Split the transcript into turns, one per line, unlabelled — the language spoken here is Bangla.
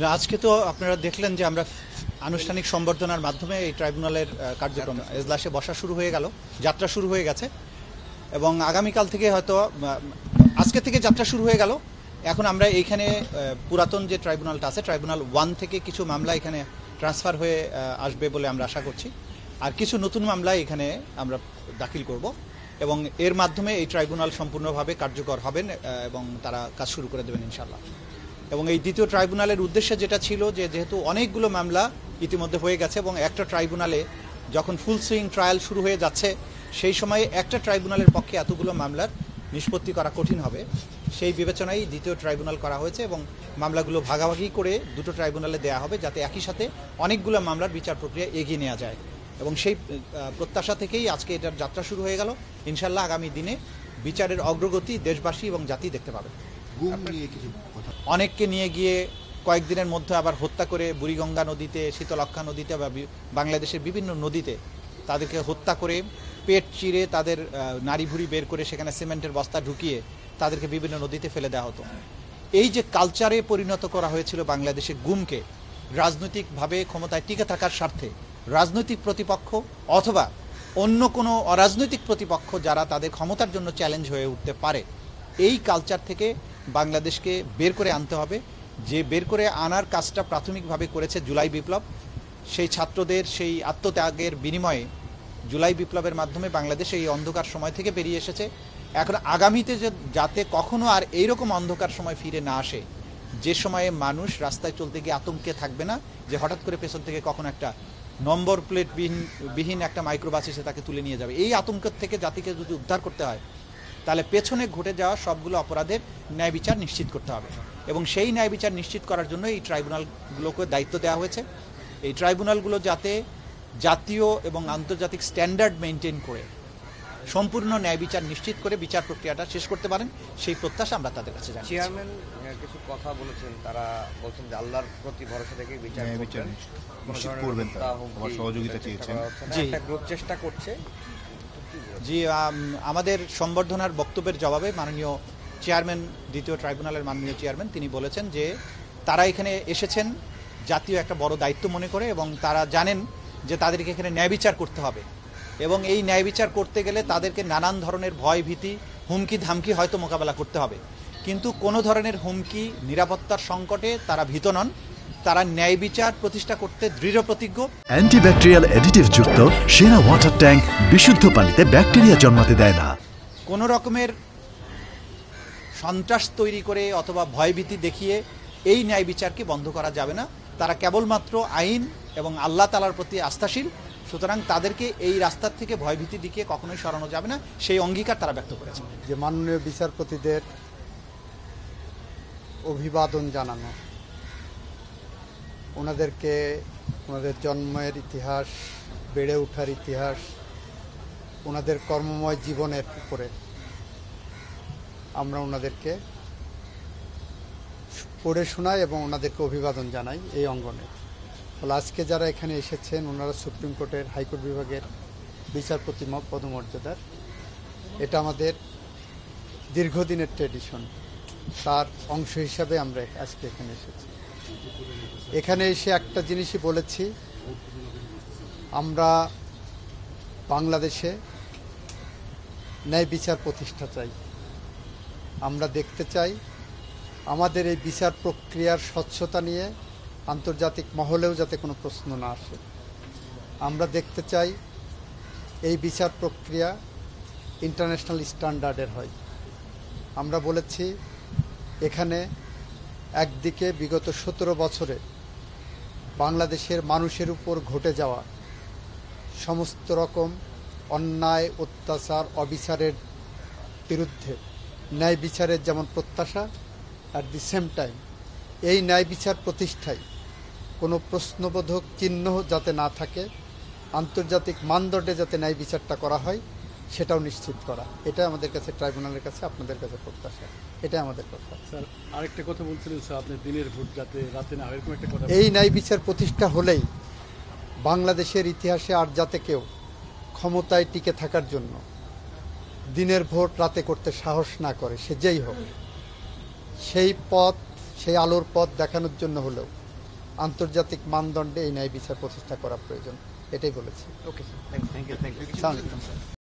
আজকে তো আপনারা দেখলেন যে আমরা আনুষ্ঠানিক সম্বর্ধনার মাধ্যমে এই ট্রাইব্যুনালের কার্যক্রম এজলাসে বসা শুরু হয়ে গেল, যাত্রা শুরু হয়ে গেছে এবং আগামীকাল থেকে হয়তো আজকে থেকে যাত্রা শুরু হয়ে গেল। এখন আমরা এইখানে পুরাতন যে ট্রাইব্যুনালটা আছে, ট্রাইব্যুনাল 1 থেকে কিছু মামলা এখানে ট্রান্সফার হয়ে আসবে বলে আমরা আশা করছি, আর কিছু নতুন মামলা এখানে আমরা দাখিল করব এবং এর মাধ্যমে এই ট্রাইব্যুনাল সম্পূর্ণভাবে কার্যকর হবেন এবং তারা কাজ শুরু করে দেবেন ইনশাআল্লাহ। এবং এই দ্বিতীয় ট্রাইব্যুনালের উদ্দেশ্য যেটা ছিল যে যেহেতু অনেকগুলো মামলা ইতিমধ্যে হয়ে গেছে এবং একটা ট্রাইব্যুনালে যখন ফুল সুইং ট্রায়াল শুরু হয়ে যাচ্ছে সেই সময়ে একটা ট্রাইব্যুনালের পক্ষে এতগুলো মামলার নিষ্পত্তি করা কঠিন হবে, সেই বিবেচনায় দ্বিতীয় ট্রাইব্যুনাল করা হয়েছে এবং মামলাগুলো ভাগাভাগি করে দুটো ট্রাইব্যুনালে দেওয়া হবে যাতে একই সাথে অনেকগুলো মামলার বিচার প্রক্রিয়া এগিয়ে নেওয়া যায়। এবং সেই প্রত্যাশা থেকেই আজকে এটার যাত্রা শুরু হয়ে গেল। ইনশাল্লাহ আগামী দিনে বিচারের অগ্রগতি দেশবাসী এবং জাতি দেখতে পাবে। অনেককে নিয়ে গিয়ে কয়েকদিনের মধ্যে আবার হত্যা করে বুড়িগঙ্গা নদীতে, শীতলক্ষা নদীতে বা বাংলাদেশের বিভিন্ন নদীতে তাদেরকে হত্যা করে পেট চিরে তাদের নাড়ি ভুড়ি বের করে সেখানে সিমেন্টের বস্তা ঢুকিয়ে তাদেরকে বিভিন্ন নদীতে ফেলে দেওয়া হতো। এই যে কালচারে পরিণত করা হয়েছিল বাংলাদেশের গুমকে, রাজনৈতিকভাবে ক্ষমতায় টিকে থাকার স্বার্থে রাজনৈতিক প্রতিপক্ষ অথবা অন্য কোনো অরাজনৈতিক প্রতিপক্ষ যারা তাদের ক্ষমতার জন্য চ্যালেঞ্জ হয়ে উঠতে পারে, এই কালচার থেকে বাংলাদেশকে বের করে আনতে হবে। যে বের করে আনার কাজটা প্রাথমিকভাবে করেছে জুলাই বিপ্লব, সেই ছাত্রদের সেই আত্মত্যাগের বিনিময়ে জুলাই বিপ্লবের মাধ্যমে বাংলাদেশ এই অন্ধকার সময় থেকে বেরিয়ে এসেছে। এখন আগামীতে যাতে কখনো আর এইরকম অন্ধকার সময় ফিরে না আসে, যে সময়ে মানুষ রাস্তায় চলতে গিয়ে আতঙ্কে থাকবে না যে হঠাৎ করে পেছন থেকে কখনো একটা নম্বর প্লেট বিহীন একটা মাইক্রোবাস এসে তাকে তুলে নিয়ে যাবে। এই আতঙ্কের থেকে জাতিকে যদি উদ্ধার করতে হয় তাহলে পেছনে ঘটে যাওয়া সবগুলো অপরাধের ন্যায় বিচার নিশ্চিত করতে হবে এবং সেই ন্যায় বিচার নিশ্চিত করার জন্য এই ট্রাইব্যুনালগুলোকে দায়িত্ব দেওয়া হয়েছে। এই ট্রাইব্যুনালগুলো যাতে জাতীয় এবং আন্তর্জাতিক স্ট্যান্ডার্ড মেনটেন করে সম্পূর্ণ ন্যায় বিচার নিশ্চিত করে বিচার প্রক্রিয়াটা শেষ করতে পারেন, সেই প্রত্যাশা আমরা তাদের কাছে জানাই।
চেয়ারম্যান কিছু কথা বলেছেন, তারা বলছেন যে আল্লাহর প্রতি ভরসা থেকে বিচার
নিশ্চিত করবেন, আমার সহযোগিতা চেয়েছেন।
একটা গ্রুপ চেষ্টা করছে।
জি, আমাদের সম্বর্ধনার বক্তব্যের জবাবে মাননীয় চেয়ারম্যান, দ্বিতীয় ট্রাইব্যুনালের মাননীয় চেয়ারম্যান তিনি বলেছেন যে তারা এখানে এসেছেন জাতীয় একটা বড় দায়িত্ব মনে করে এবং তারা জানেন যে তাদেরকে এখানে ন্যায় বিচার করতে হবে এবং এই ন্যায় বিচার করতে গেলে তাদেরকে নানান ধরনের ভয় ভীতি, হুমকি ধামকি হয়তো মোকাবেলা করতে হবে, কিন্তু কোনো ধরনের হুমকি, নিরাপত্তার সংকটে তারা ভীত নন। তারা ন্যায় বিচার প্রতিষ্ঠা করতে দৃঢ় প্রতিজ্ঞ।
অ্যান্টিব্যাকটেরিয়াল অ্যাডিটিভ যুক্ত সেরা ওয়াটার ট্যাঙ্ক বিশুদ্ধ পানিতে ব্যাকটেরিয়া জন্মাতে দেয় না।
কোনো রকমের সন্ত্রাস তৈরি করে অথবা ভয়ভীতি দেখিয়ে এই ন্যায় বিচারকে বন্ধ করা যাবে না। তারা কেবলমাত্র আইন এবং আল্লাহ তাআলার প্রতি আস্থাশীল, সুতরাং তাদেরকে এই রাস্তার থেকে ভয়ভীতি দেখিয়ে কখনোই সরানো যাবে না, সেই অঙ্গীকার তারা ব্যক্ত করেছে।
যে মাননীয় বিচারপতিদের অভিবাদন জানানো, ওনাদেরকে ওনাদের জন্মের ইতিহাস, বেড়ে ওঠার ইতিহাস, ওনাদের কর্মময় জীবনের উপরে আমরা ওনাদেরকে পড়ে শোনাই এবং ওনাদেরকে অভিবাদন জানাই এই অঙ্গনে। ফলে আজকে যারা এখানে এসেছেন ওনারা সুপ্রিম কোর্টের, হাইকোর্ট বিভাগের বিচারপতি পদমর্যাদার। এটা আমাদের দীর্ঘদিনের ট্র্যাডিশন, তার অংশ হিসাবে আমরা আজকে এখানে এসেছি। এখানে এসে একটা জিনিসই বলেছি, আমরা বাংলাদেশে ন্যায় বিচার প্রতিষ্ঠা চাই। আমরা দেখতে চাই আমাদের এই বিচার প্রক্রিয়ার স্বচ্ছতা নিয়ে আন্তর্জাতিক মহলেও যাতে কোনো প্রশ্ন না আসে। আমরা দেখতে চাই এই বিচার প্রক্রিয়া ইন্টারন্যাশনাল স্ট্যান্ডার্ডের হয়। আমরা বলেছি এখানে একদিকে বিগত 17 বছরে বাংলাদেশের মানুষের উপর ঘটে যাওয়া সমস্ত রকম অন্যায়, অত্যাচার, অবিচারের বিরুদ্ধে ন্যায় বিচারের যেমন প্রত্যাশা, অ্যাট দি সেম টাইম এই ন্যায় বিচার প্রতিষ্ঠায় কোনো প্রশ্নবোধক চিহ্ন যাতে না থাকে, আন্তর্জাতিক মানদণ্ডে যাতে ন্যায় বিচারটা করা হয় সেটাও নিশ্চিত করা। এটা আমাদের কাছে, ট্রাইব্যুনালের কাছে, আপনাদের কাছে প্রত্যাশা। এটাই আমাদের কথা।
স্যার আরেকটা কথা বলছিলেন স্যার, আপনি দিনের ভোট যাতে রাতে না, এরকম একটা কথা।
এই ন্যায় বিচার প্রতিষ্ঠা হলেই বাংলাদেশের ইতিহাসে আর যাতে কেউ ক্ষমতায় টিকে থাকার জন্য দিনের ভোট রাতে করতে সাহস না করে, সে যেই হোক, সেই পথ, সেই আলোর পথ দেখানোর জন্য হলেও আন্তর্জাতিক মানদণ্ডে এই ন্যায় বিচার প্রতিষ্ঠা করা প্রয়োজন, এটাই বলেছি।
Okay sir, thank you.
আসসালামু আলাইকুম।